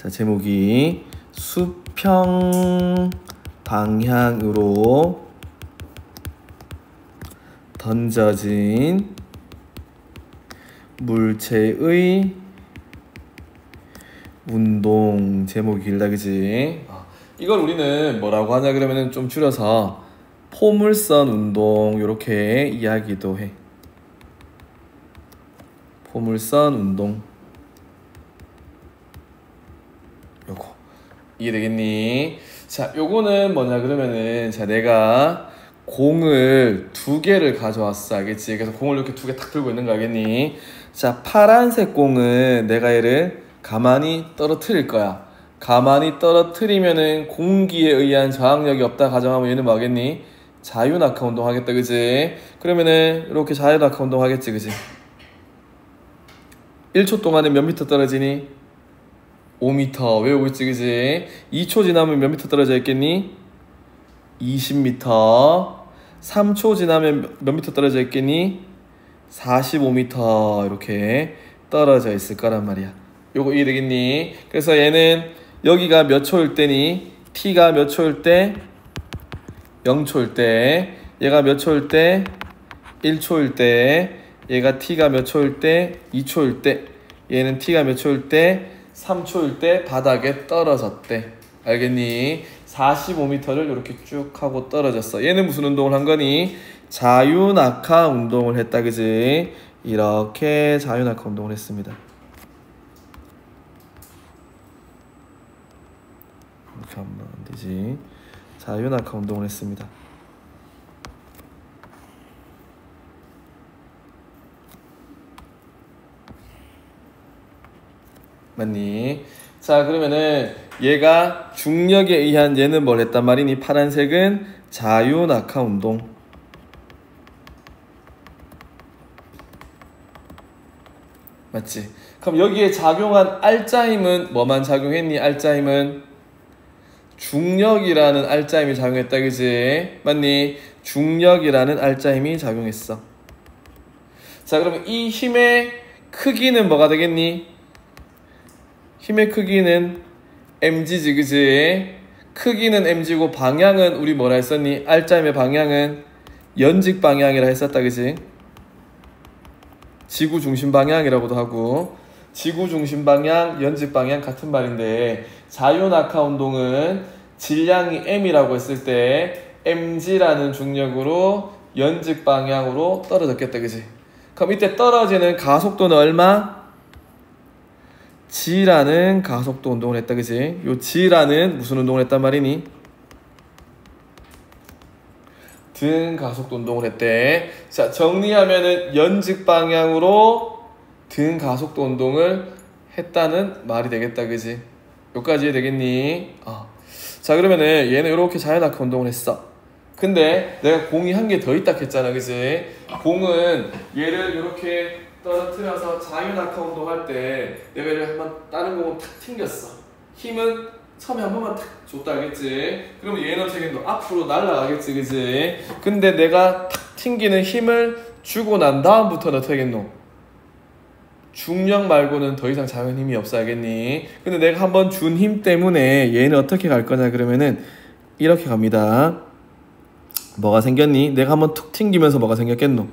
자, 제목이 수평 방향으로 던져진 물체의 운동. 제목이 길다, 그지? 이걸 우리는 뭐라고 하냐 그러면은 좀 줄여서 포물선 운동 이렇게 이야기도 해. 포물선 운동. 요거 이해되겠니? 자, 요거는 뭐냐 그러면은, 자, 내가 공을 2개를 가져왔어, 알겠지? 그래서 공을 이렇게 2개 탁 들고 있는 거 알겠니? 자, 파란색 공은 내가 얘를 가만히 떨어뜨릴 거야. 가만히 떨어뜨리면은 공기에 의한 저항력이 없다 가정하면 얘는 뭐하겠니? 자유낙하 운동 하겠다, 그지? 그러면은 이렇게 자유낙하 운동 하겠지, 그지? 1초 동안에 몇 미터 떨어지니? 5m. 외우고 있지, 그지? 2초 지나면 몇 미터 떨어져 있겠니? 20m. 3초 지나면 몇 미터 떨어져 있겠니? 45m. 이렇게 떨어져 있을 거란 말이야. 요거 이해되겠니? 그래서 얘는 여기가 몇 초일 때니? t가 몇 초일 때? 0초일 때. 얘가 몇 초일 때? 1초일 때. 얘가 t가 몇 초일 때? 2초일 때. 얘는 t가 몇 초일 때? 3초일 때 바닥에 떨어졌대. 알겠니? 45m를 이렇게 쭉 하고 떨어졌어. 얘는 무슨 운동을 한 거니? 자유낙하 운동을 했다, 그지? 이렇게 자유낙하 운동을 했습니다. 이렇게 하면 안 되지. 자유낙하 운동을 했습니다. 맞니? 자, 그러면은 얘가 중력에 의한 얘는 뭘 했단 말이니? 파란색은 자유낙하 운동. 맞지? 그럼 여기에 작용한 알짜힘은 뭐만 작용했니? 알짜힘은 중력이라는 알짜힘이 작용했다, 그지? 맞니? 중력이라는 알짜힘이 작용했어. 자, 그러면 이 힘의 크기는 뭐가 되겠니? 힘의 크기는 mg지, 그지? 크기는 mg고 방향은 우리 뭐라 했었니? 알짜힘의 방향은 연직 방향이라 했었다, 그지? 지구 중심 방향이라고도 하고, 지구 중심 방향, 연직 방향 같은 말인데, 자유낙하 운동은 질량이 m이라고 했을 때 mg라는 중력으로 연직 방향으로 떨어졌겠다, 그지? 그럼 이때 떨어지는 가속도는 얼마? g라는 가속도 운동을 했다, 그지? 요 g라는 무슨 운동을 했단 말이니? 등 가속도 운동을 했대. 자, 정리하면은 연직 방향으로 등 가속도 운동을 했다는 말이 되겠다, 그지? 여기까지 되겠니? 자, 그러면은 얘는 이렇게 자유낙하 운동을 했어. 근데 내가 공이 한 개 더 있다 했잖아, 그지? 공은 얘를 이렇게 떨어뜨려서 자유낙하 운동할 때 내가 얘를 한번 다른 공을 탁 튕겼어. 힘은 처음에 한 번만 탁 줬다, 알겠지? 그러면 얘는 어떻게 앞으로 날아가겠지, 그지? 근데 내가 탁 튕기는 힘을 주고 난 다음부터는 어떻게 하겠노? 중력 말고는 더 이상 작은 힘이 없어, 알겠니? 근데 내가 한번 준 힘 때문에 얘는 어떻게 갈 거냐 그러면은 이렇게 갑니다. 뭐가 생겼니? 내가 한번 툭 튕기면서 뭐가 생겼겠노?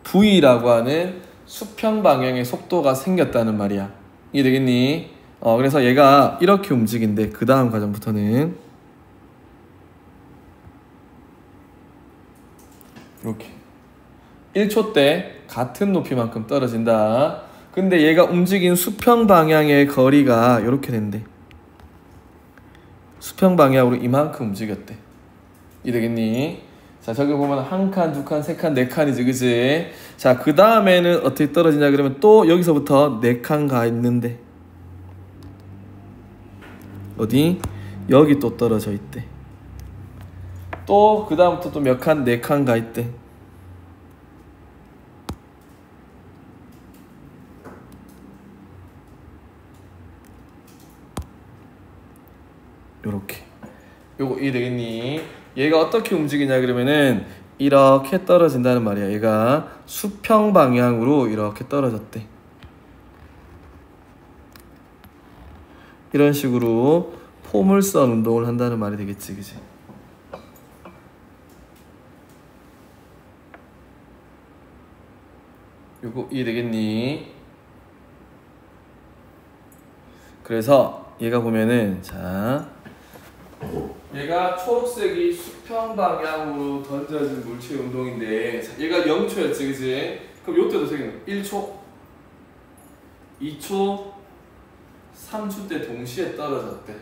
V라고 하는 수평 방향의 속도가 생겼다는 말이야. 이게 되겠니? 그래서 얘가 이렇게 움직인대. 그 다음 과정부터는 이렇게 1초 때 같은 높이만큼 떨어진다. 근데 얘가 움직인 수평 방향의 거리가 이렇게 된대. 수평 방향으로 이만큼 움직였대. 이 되겠니? 자, 저기 보면 한 칸, 두 칸, 세 칸, 네 칸이지, 그지? 자, 그 다음에는 어떻게 떨어지냐 그러면 또 여기서부터 네 칸 가 있는데 어디? 여기 또 떨어져 있대. 또 그 다음부터 또 몇 칸? 네 칸 가 있대. 요렇게. 요거 이해되겠니? 얘가 어떻게 움직이냐 그러면은 이렇게 떨어진다는 말이야. 얘가 수평 방향으로 이렇게 떨어졌대. 이런 식으로 포물선 운동을 한다는 말이 되겠지, 그지? 요거 이해되겠니? 그래서 얘가 보면은 자, 얘가 초록색이 수평 방향으로 던져진 물체 운동인데 자, 얘가 0초였지, 그지? 그럼 요때도 생긴 1초, 2초, 3초 때 동시에 떨어졌대.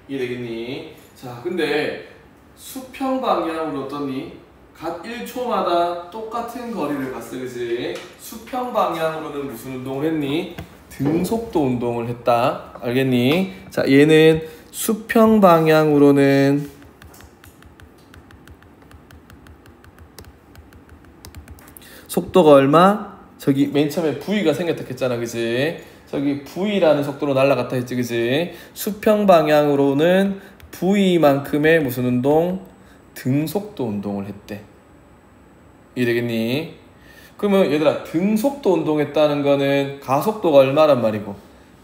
이해되겠니? 자, 근데 수평 방향으로 어떠니? 각 1초마다 똑같은 거리를 갔어, 그지? 수평 방향으로는 무슨 운동을 했니? 등속도 운동을 했다. 알겠니? 자, 얘는 수평 방향으로는 속도가 얼마? 저기 맨 처음에 V가 생겼다 했잖아, 그지? 저기 V라는 속도로 날아갔다 했지, 그지? 수평 방향으로는 V만큼의 무슨 운동? 등속도 운동을 했대. 이해되겠니? 그러면 얘들아, 등속도 운동했다는 거는 가속도가 얼마란 말이고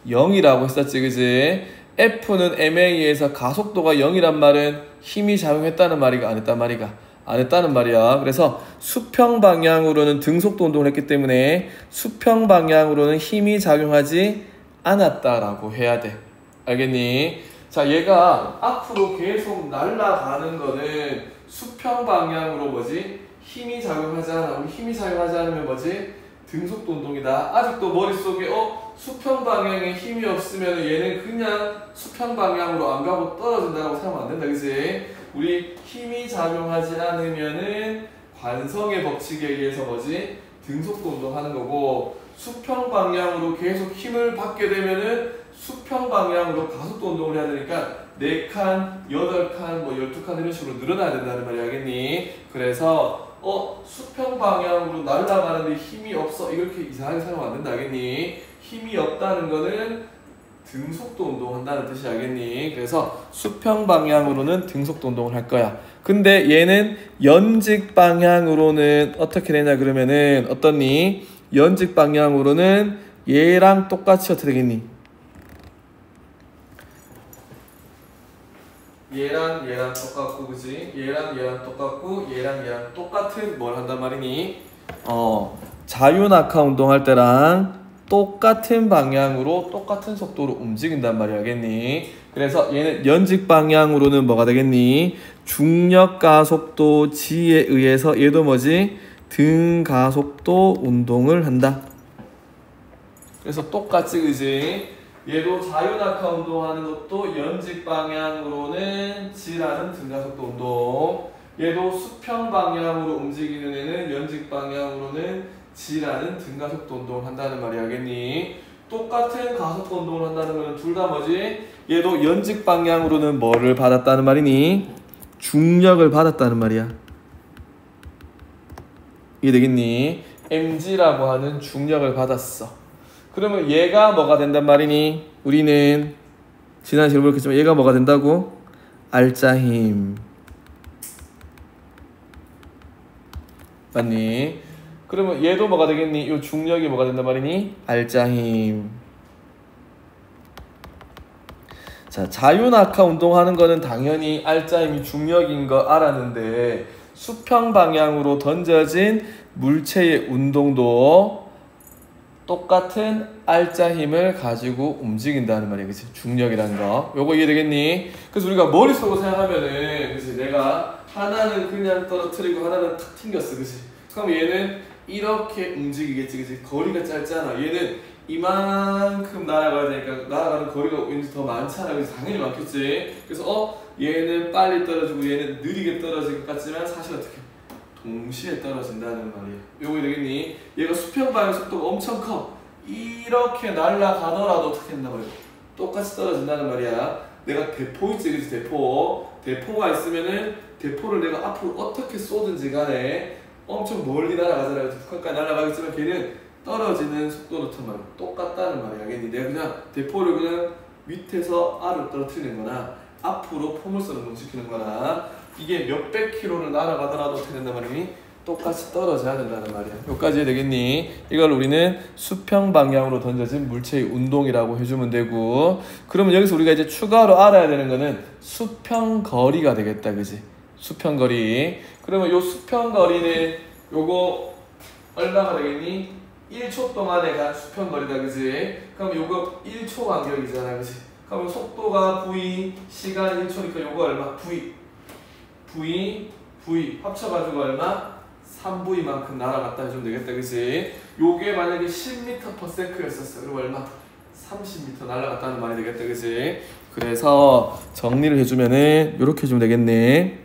0이라고 했었지, 그지? F는 ma에서 가속도가 0이란 말은 힘이 작용했다는 말이가 안 했단 말이가? 안 했다는 말이야. 그래서 수평 방향으로는 등속도 운동을 했기 때문에 수평 방향으로는 힘이 작용하지 않았다라고 해야 돼. 알겠니? 자, 얘가 앞으로 계속 날아가는 거는 수평 방향으로 뭐지? 힘이 작용하지 않아. 우리 힘이 작용하지 않으면 뭐지? 등속도 운동이다. 아직도 머릿속에 수평 방향에 힘이 없으면 얘는 그냥 수평 방향으로 안 가고 떨어진다고 생각하면 안 된다, 그치? 우리 힘이 작용하지 않으면은 관성의 법칙에 의해서 뭐지? 등속도 운동하는 거고, 수평 방향으로 계속 힘을 받게 되면은 수평 방향으로 가속도 운동을 해야 되니까 4칸, 8칸, 뭐 12칸 이런 식으로 늘어나야 된다는 말이야, 알겠니? 그래서 수평 방향으로 날아가는데 힘이 없어, 이렇게 이상하게 생각하면 안 된다, 알겠니? 힘이 없다는 거는 등속도 운동한다는 뜻이, 알겠니? 그래서 수평 방향으로는 등속도 운동을 할 거야. 근데 얘는 연직 방향으로는 어떻게 되냐 그러면은 어떻니? 연직 방향으로는 얘랑 똑같이 어떻게 되겠니? 얘랑 얘랑 똑같고, 그지? 얘랑 얘랑 똑같고 얘랑 얘랑 똑같은 뭘 한단 말이니? 자유낙하 운동할 때랑 똑같은 방향으로 똑같은 속도로 움직인단 말이야, 알겠니? 그래서 얘는 연직 방향으로는 뭐가 되겠니? 중력 가속도 G에 의해서 얘도 뭐지? 등 가속도 운동을 한다. 그래서 똑같이, 그지? 얘도 자유낙하 운동하는 것도 연직 방향으로는 G라는 등가속도 운동, 얘도 수평 방향으로 움직이는 애는 연직 방향으로는 G라는 등가속도 운동을 한다는 말이, 알겠니? 똑같은 가속도 운동을 한다는 거는 둘 다 뭐지? 얘도 연직 방향으로는 뭐를 받았다는 말이니? 중력을 받았다는 말이야. 이해되겠니? mg라고 하는 중력을 받았어. 그러면 얘가 뭐가 된단 말이니? 우리는 지난 시간에 보겠지만 얘가 뭐가 된다고? 알짜힘. 맞니? 그러면 얘도 뭐가 되겠니? 이 중력이 뭐가 된단 말이니? 알짜힘. 자, 자유낙하 운동하는 거는 당연히 알짜힘이 중력인 거 알았는데 수평 방향으로 던져진 물체의 운동도 똑같은 알짜힘을 가지고 움직인다는 말이야, 그치? 중력이라는 거. 요거 이해되겠니? 그래서 우리가 머릿속으로 생각하면은, 그치? 내가 하나는 그냥 떨어뜨리고 하나는 탁 튕겼어, 그치? 그럼 얘는 이렇게 움직이겠지, 그치? 거리가 짧잖아. 얘는 이만큼 날아가야 되니까 날아가는 거리가 왠지 더 많잖아, 그치? 당연히 많겠지? 그래서 얘는 빨리 떨어지고 얘는 느리게 떨어질 것 같지만 사실 어떻게 동시에 떨어진다는 말이야. 요거 되겠니? 얘가 수평 방향 속도가 엄청 커. 이렇게 날아가더라도 어떻게 된단 말이야? 똑같이 떨어진다는 말이야. 내가 대포 있지, 그치? 대포가 있으면은 대포를 내가 앞으로 어떻게 쏘든지 간에 엄청 멀리 날아가잖아. 북한까지 날아가겠지만 걔는 떨어지는 속도는 정말 똑같다는 말이야. 알겠니? 내가 그냥 대포를 그냥 밑에서 알을 떨어뜨리는 거나 앞으로 포물선을 운동시키는 거나 이게 몇백 킬로를 날아가더라도 어떻게 된단 말이니? 똑같이 떨어져야 된다는 말이야. 여기까지 되겠니? 이걸 우리는 수평 방향으로 던져진 물체의 운동이라고 해주면 되고, 그러면 여기서 우리가 이제 추가로 알아야 되는 거는 수평 거리가 되겠다, 그지? 수평 거리. 그러면 요 수평 거리는 요거 얼마가 되겠니? 1초 동안에 간 수평 거리다, 그지? 그럼 요거 1초 간격이잖아, 그지? 그럼 속도가 v, 시간 1초니까 요거 얼마? v 합쳐가지고 얼마? 3V만큼 날아갔다 해주면 되겠다, 그치? 요게 만약에 10m/s였었어. 그럼 얼마? 30m 날아갔다는 말이 되겠다, 그치? 그래서 정리를 해주면은 요렇게 해주면 되겠네.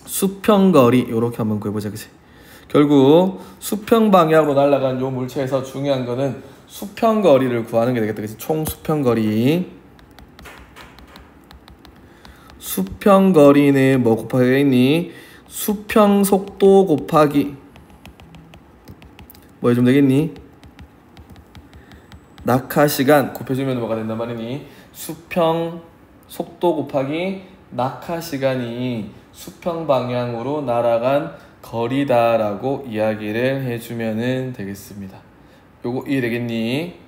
수평거리 요렇게 한번 구해보자, 그치? 결국 수평 방향으로 날아간 요 물체에서 중요한 거는 수평거리를 구하는 게 되겠다, 그치? 총 수평거리. 수평거리는 뭐 곱하기 되겠니? 수평속도 곱하기 뭐 해주면 되겠니? 낙하시간 곱해주면 뭐가 된단 말이니? 수평속도 곱하기 낙하시간이 수평방향으로 날아간 거리다라고 이야기를 해주면 되겠습니다. 요거 이해되겠니?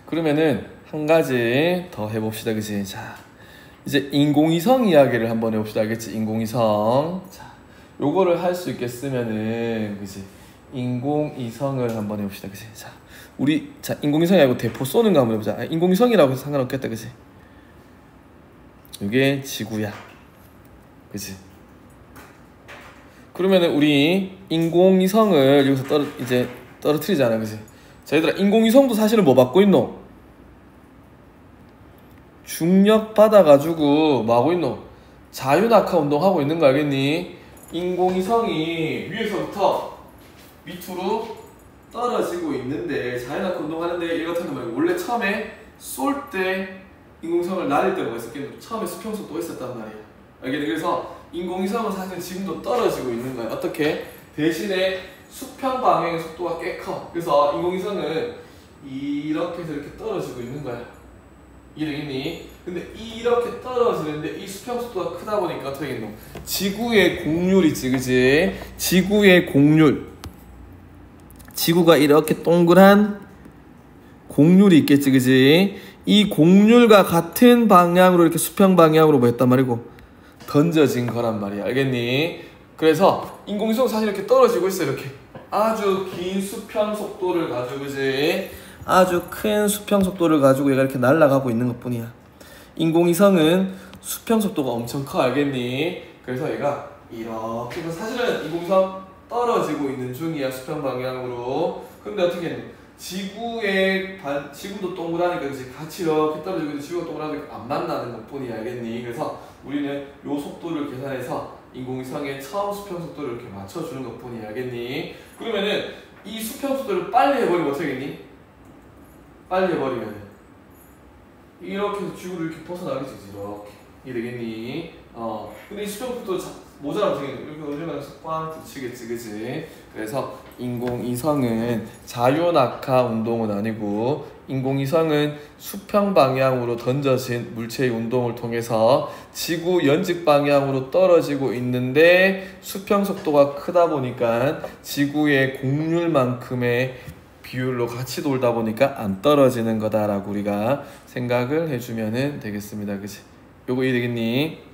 그러면은 한 가지 더 해봅시다, 그치? 자, 이제 인공위성 이야기를 한번 해봅시다, 알겠지? 인공위성. 자, 요거를 할 수 있겠으면은, 그치? 인공위성을 한번 해봅시다, 그치? 자, 우리, 자, 인공위성이 아니고 대포 쏘는 거 한번 해보자. 인공위성이라고 해서 상관없겠다, 그치? 요게 지구야, 그치? 그러면은 우리 인공위성을 여기서 떨어뜨리잖아, 그치? 자, 얘들아, 인공위성도 사실은 뭐 받고 있노? 중력 받아가지고 뭐 하고 있노? 자유낙하 운동하고 있는 거 알겠니? 인공위성이 위에서부터 밑으로 떨어지고 있는데 자유낙하 운동하는데 얘 같은 경우는 원래 처음에 쏠 때 인공위성을 날릴 때 뭐가 있었겠노? 처음에 수평속도가 있었단 말이야, 알겠니? 그래서 인공위성은 사실 지금도 떨어지고 있는 거야. 어떻게? 대신에 수평 방향의 속도가 꽤 커. 그래서 인공위성은 이렇게 해서 이렇게 떨어지고 있는 거야. 이해되겠니? 근데 이렇게 떨어지는데 이 수평 속도가 크다 보니까 어떻게 되겠노? 지구의 곡률 있지, 그지? 지구의 곡률. 지구가 이렇게 동그란 곡률이 있겠지, 그지? 이 곡률과 같은 방향으로 이렇게 수평 방향으로 뭐 했단 말이고 던져진 거란 말이야, 알겠니? 그래서 인공위성 사실 이렇게 떨어지고 있어. 이렇게 아주 긴 수평 속도를 가지고, 그지? 아주 큰 수평 속도를 가지고 얘가 이렇게 날아가고 있는 것 뿐이야. 인공위성은 수평 속도가 엄청 커, 알겠니? 그래서 얘가 이렇게, 사실은 인공위성 떨어지고 있는 중이야, 수평 방향으로. 근데 어떻게 했니? 지구도 동그라니까, 그치? 같이 이렇게 떨어지고 있는 지구가 동그라니까 안 만나는 것 뿐이야, 알겠니? 그래서 우리는 요 속도를 계산해서 인공위성의 처음 수평 속도를 이렇게 맞춰주는 것 뿐이야, 알겠니? 그러면은 이 수평 속도를 빨리 해버리면 어떻게 되겠니? 빨리 해버리면 이렇게 해서 지구를 이렇게 벗어나겠지, 이렇게. 이해되겠니? 근데 이 수평 속도 모자라면 어떻게 되겠니? 이렇게 올려가면서 꽝 붙이겠지, 그치? 그래서 인공위성은 자유낙하 운동은 아니고 인공위성은 수평 방향으로 던져진 물체의 운동을 통해서 지구 연직 방향으로 떨어지고 있는데 수평 속도가 크다 보니까 지구의 곡률만큼의 비율로 같이 돌다 보니까 안 떨어지는 거다라고 우리가 생각을 해주면 되겠습니다, 그치? 요거 이해되겠니?